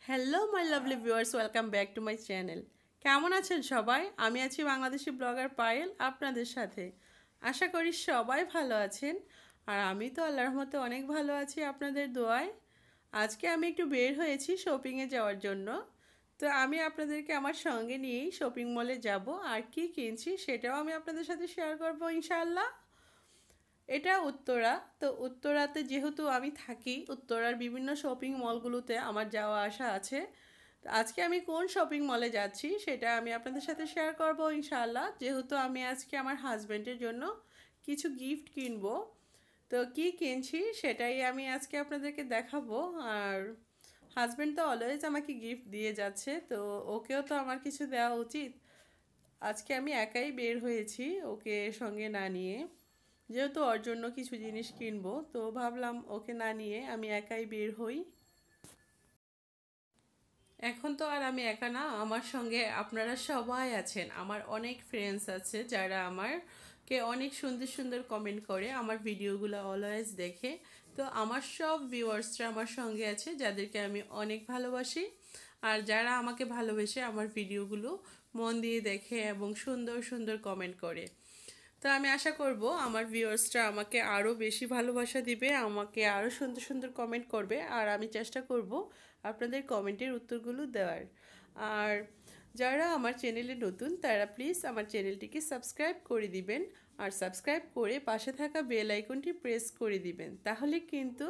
Hello my lovely viewers, welcome back to my channel. কেমন আছেন সবাই? আমি আছি বাংলাদেশি ব্লগার পায়েল আপনাদের সাথে। আশা করি সবাই ভালো আছেন, আর আমি তো আল্লাহর রহমতে অনেক ভালো আছি আপনাদের দোয়ায়। আজকে আমি একটু বের হয়েছি শপিংয়ে যাওয়ার জন্য। তো আমি আপনাদেরকে আমার সঙ্গে নিয়েই শপিং মলে যাব, আর কি কিনছি সেটাও আমি আপনাদের সাথে শেয়ার করবো ইনশাআল্লাহ। এটা উত্তরা। তো উত্তরাতে যেহেতু আমি থাকি, উত্তরার বিভিন্ন শপিং মলগুলোতে আমার যাওয়া আসা আছে। তো আজকে আমি কোন শপিং মলে যাচ্ছি সেটা আমি আপনাদের সাথে শেয়ার করব ইনশাআল্লাহ, যেহেতু আমি আজকে আমার হাজব্যান্ডের জন্য কিছু গিফট কিনবো। তো কি কিনছি সেটাই আমি আজকে আপনাদেরকে দেখাবো। আর হাজব্যান্ড তো অলওয়েজ আমাকে গিফট দিয়ে যাচ্ছে, তো ওকেও তো আমার কিছু দেওয়া উচিত। আজকে আমি একাই বের হয়েছি, ওকে সঙ্গে না নিয়ে। যেহেতু ওর জন্য কিছু জিনিস কিনবো, তো ভাবলাম ওকে না নিয়ে আমি একাই বের হই। এখন তো আর আমি একা না, আমার সঙ্গে আপনারা সবাই আছেন। আমার অনেক ফ্রেন্ডস আছে যারা আমারকে অনেক সুন্দর সুন্দর কমেন্ট করে, আমার ভিডিওগুলো অলওয়েজ দেখে। তো আমার সব ভিউয়ার্সরা আমার সঙ্গে আছে, যাদেরকে আমি অনেক ভালোবাসি। আর যারা আমাকে ভালোবেসে আমার ভিডিওগুলো মন দিয়ে দেখে এবং সুন্দর সুন্দর কমেন্ট করে। তো আমি আশা করব আমার ভিউয়ার্সরা আমাকে আরও বেশি ভালোবাসা দিবে, আমাকে আরও সুন্দর সুন্দর কমেন্ট করবে, আর আমি চেষ্টা করব আপনাদের কমেন্টের উত্তরগুলো দেওয়ার। আর যারা আমার চ্যানেলে নতুন তারা প্লিজ আমার চ্যানেলটিকে সাবস্ক্রাইব করে দিবেন, আর সাবস্ক্রাইব করে পাশে থাকা বেল আইকনটি প্রেস করে দিবেন। তাহলে কিন্তু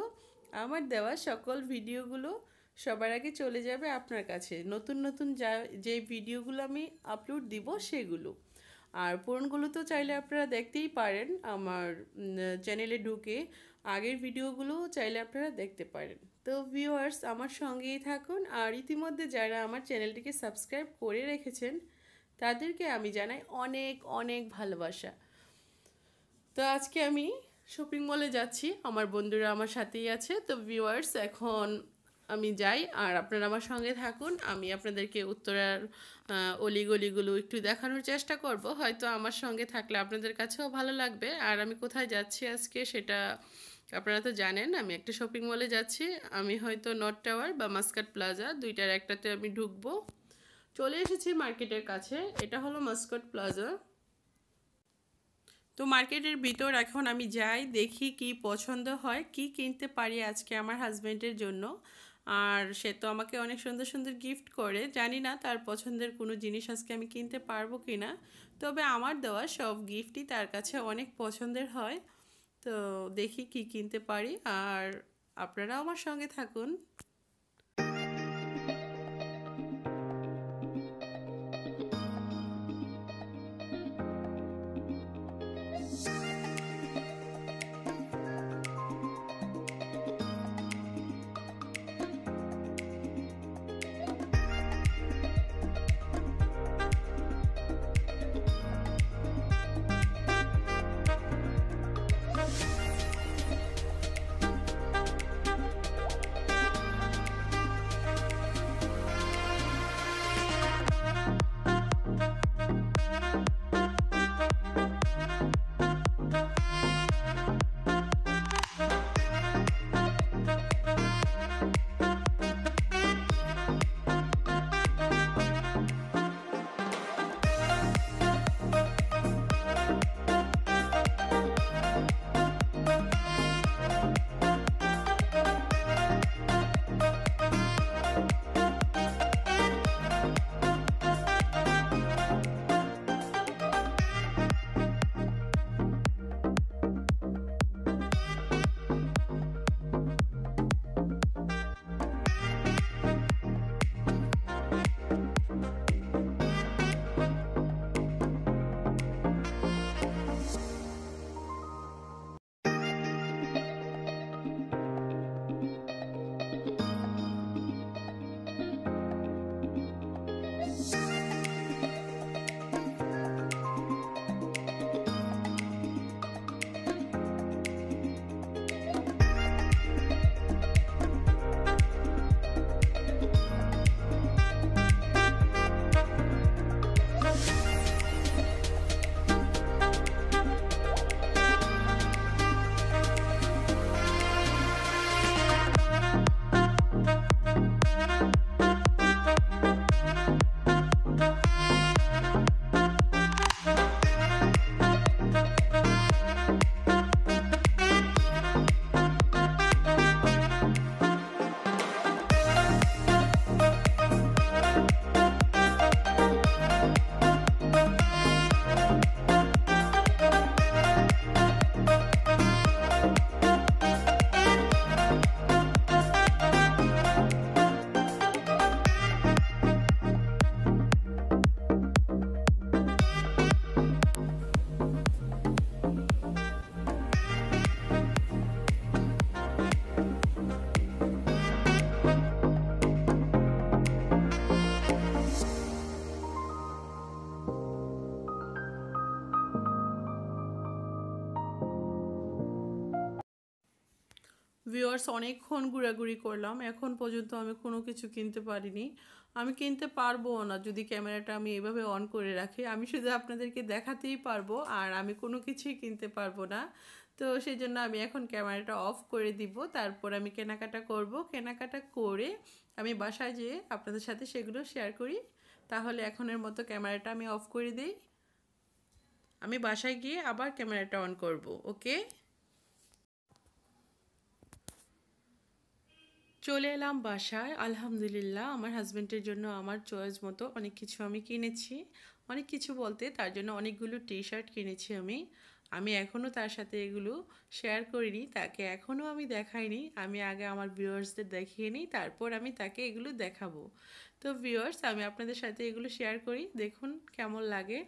আমার দেওয়া সকল ভিডিওগুলো সবার আগে চলে যাবে আপনার কাছে। নতুন নতুন যে ভিডিওগুলো আমি আপলোড দিব সেগুলো। আর পুরনগুলো তো চাইলে আপনারা দেখতেই পারেন আমার চ্যানেলে ঢুকে। আগের ভিডিওগুলো চাইলে আপনারা দেখতে পারেন। তো ভিউয়ার্স, আমার সঙ্গেই থাকুন। আর ইতিমধ্যে যারা আমার চ্যানেলটিকে সাবস্ক্রাইব করে রেখেছেন তাদেরকে আমি জানাই অনেক অনেক ভালোবাসা। তো আজকে আমি শপিং মলে যাচ্ছি, আমার বন্ধুরা আমার সাথেই আছে। তো ভিউয়ার্স, এখন আমি যাই আর আপনারা আমার সঙ্গে থাকুন। আমি আপনাদেরকে উত্তরার অলিগলিগুলো একটু দেখানোর চেষ্টা করব, হয়তো আমার সঙ্গে থাকলে আপনাদের কাছেও ভালো লাগবে। আর আমি কোথায় যাচ্ছি আজকে সেটা আপনারা তো জানেন, আমি একটা শপিং মলে যাচ্ছি। আমি হয়তো নর্থ টাওয়ার বা মাস্কাট প্লাজা দুইটার একটাতে আমি ঢুকবো। চলে এসেছি মার্কেটের কাছে, এটা হলো মাস্কাট প্লাজা। তো মার্কেটের ভিতর এখন আমি যাই, দেখি কি পছন্দ হয়, কি কিনতে পারি আজকে আমার হাজব্যান্ডের জন্য। আর সে তো আমাকে অনেক সুন্দর সুন্দর গিফট করে, জানি না তার পছন্দের কোনো জিনিস আজকে আমি কিনতে পারবো কি না। তবে আমার দেওয়া সব গিফটই তার কাছে অনেক পছন্দের হয়। তো দেখি কি কিনতে পারি, আর আপনারাও আমার সঙ্গে থাকুন। ভিউয়ার্স অনেকক্ষণ ঘোরাঘুরি করলাম, এখন পর্যন্ত আমি কোনো কিছু কিনতে পারিনি। আমি কিনতে পারবো না যদি ক্যামেরাটা আমি এভাবে অন করে রাখি। আমি শুধু আপনাদেরকে দেখাতেই পারবো, আর আমি কোনো কিছুই কিনতে পারবো না। তো সেই জন্য আমি এখন ক্যামেরাটা অফ করে দিব, তারপর আমি কেনাকাটা করব। কেনাকাটা করে আমি বাসায় যেয়ে আপনাদের সাথে সেগুলো শেয়ার করি। তাহলে এখনের মতো ক্যামেরাটা আমি অফ করে দিই। আমি বাসায় গিয়ে আবার ক্যামেরাটা অন করব। ওকে, চলে এলাম বাসায়। আলহামদুলিল্লাহ, আমার হাজব্যান্ডের জন্য আমার চয়েস মতো অনেক কিছু আমি কিনেছি। অনেক কিছু বলতে তার জন্য অনেকগুলো টি শার্ট কিনেছি আমি। আমি এখনও তার সাথে এগুলো শেয়ার করিনি, তাকে এখনও আমি দেখাইনি। আমি আগে আমার ভিউয়ার্সদের দেখিয়ে নিই, তারপর আমি তাকে এগুলো দেখাবো। তো ভিউয়ার্স, আমি আপনাদের সাথে এগুলো শেয়ার করি, দেখুন কেমন লাগে।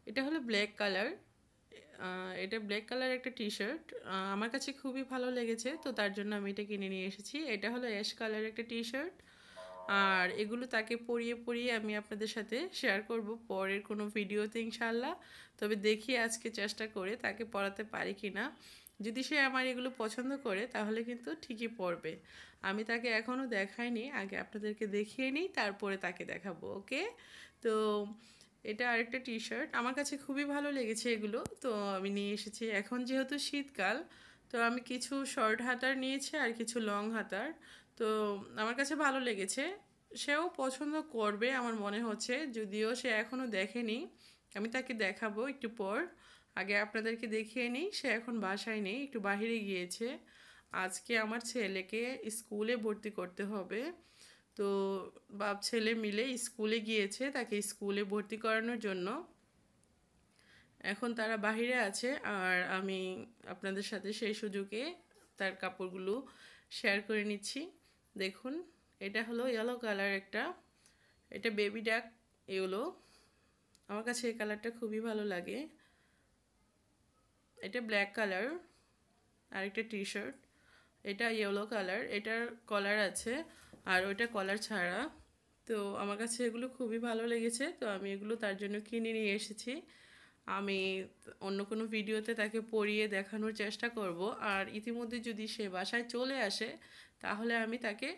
এটা হলো ব্ল্যাক কালার। এটা ব্ল্যাক কালার একটা টি শার্ট, আমার কাছে খুবই ভালো লেগেছে, তো তার জন্য আমি এটা কিনে নিয়ে এসেছি। এটা হলো অ্যাশ কালার একটা টি শার্ট। আর এগুলো তাকে পরিয়ে পরিয়ে আমি আপনাদের সাথে শেয়ার করব পরের কোনো ভিডিওতে ইনশাল্লাহ। তবে দেখি আজকে চেষ্টা করে তাকে পরাতে পারি কি না। যদি সে আমার এগুলো পছন্দ করে তাহলে কিন্তু ঠিকই পরবে। আমি তাকে এখনও দেখাইনি, আগে আপনাদেরকে দেখিয়ে নিই, তারপরে তাকে দেখাবো। ওকে, তো এটা আরেকটা টি শার্ট, আমার কাছে খুবই ভালো লেগেছে এগুলো, তো আমি নিয়ে এসেছি। এখন যেহেতু শীতকাল, তো আমি কিছু শর্ট হাতার নিয়েছি আর কিছু লং হাতার। তো আমার কাছে ভালো লেগেছে, সেও পছন্দ করবে আমার মনে হচ্ছে, যদিও সে এখনও দেখেনি। আমি তাকে দেখাবো একটু পর। আগে আপনাদেরকে দেখিয়ে নিই, সে এখন বাসায় নেই, একটু বাহিরে গিয়েছে। আজকে আমার ছেলেকে স্কুলে ভর্তি করতে হবে, তো বাপ ছেলে মিলে স্কুলে গিয়েছে তাকে স্কুলে ভর্তি করানোর জন্য। এখন তারা বাহিরে আছে, আর আমি আপনাদের সাথে সেই সুযোগে তার কাপড়গুলো শেয়ার করে নিচ্ছি। দেখুন, এটা হলো ইয়েলো কালার একটা, এটা বেবি ডাক ইয়েলো। আমার কাছে এই কালারটা খুবই ভালো লাগে। এটা ব্ল্যাক কালার আর একটা টি শার্ট, এটা ইয়েলো কালার, এটার কলার আছে আর ওইটা কলার ছাড়া। তো আমার কাছে এগুলো খুবই ভালো লেগেছে, তো আমি এগুলো তার জন্য কিনে নিয়ে এসেছি। আমি অন্য কোনো ভিডিওতে তাকে পরিয়ে দেখানোর চেষ্টা করব, আর ইতিমধ্যে যদি সে বাসায় চলে আসে তাহলে আমি তাকে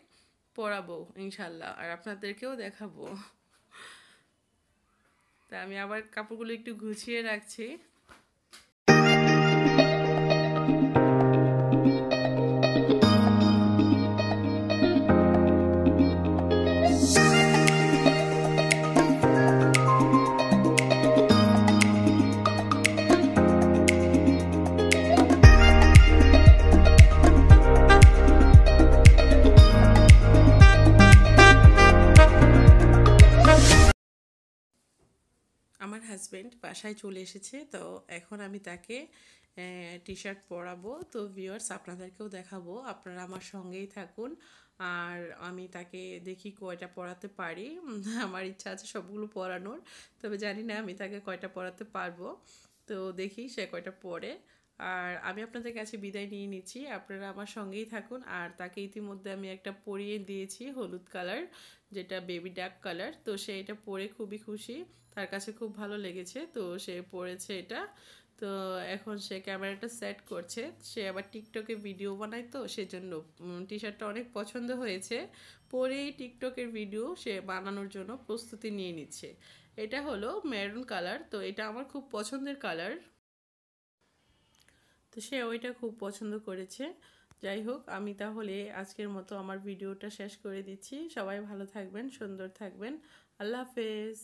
পরাবো ইনশাল্লাহ, আর আপনাদেরকেও দেখাবো। তা আমি আবার কাপড়গুলো একটু গুছিয়ে রাখছি। আমার হাজব্যান্ড বাসায় চলে এসেছে, তো এখন আমি তাকে টি শার্ট পরাবো। তো ভিউয়ার্স, আপনাদেরকেও দেখাবো, আপনারা আমার সঙ্গেই থাকুন। আর আমি তাকে দেখি কয়টা পরাতে পারি। আমার ইচ্ছা আছে সবগুলো পরানোর, তবে জানি না আমি তাকে কয়টা পরাতে পারবো। তো দেখি সে কয়টা পরে। আর আমি আপনাদের কাছে বিদায় নিয়ে নিচ্ছি, আপনারা আমার সঙ্গেই থাকুন। আর তাকে ইতিমধ্যে আমি একটা পরিয়ে দিয়েছি হলুদ কালার, যেটা বেবি ডাক কালার। তো সে এটা পরে খুবই খুশি, তার কাছে খুব ভালো লেগেছে, তো সে পরেছে এটা। তো এখন সে ক্যামেরাটা সেট করছে, সে আবার টিকটকে ভিডিও বানায়, তো সেজন্য টি শার্টটা অনেক পছন্দ হয়েছে। পরেই টিকটকের ভিডিও সে বানানোর জন্য প্রস্তুতি নিয়ে নিচ্ছে। এটা হলো মেরুন কালার, তো এটা আমার খুব পছন্দের কালার, তো সে ওইটা খুব পছন্দ করেছে। যাই হোক, আমি তাহলে আজকের মতো আমার ভিডিওটা শেষ করে দিচ্ছি। সবাই ভালো থাকবেন, সুন্দর থাকবেন। আল্লাহ হাফেজ।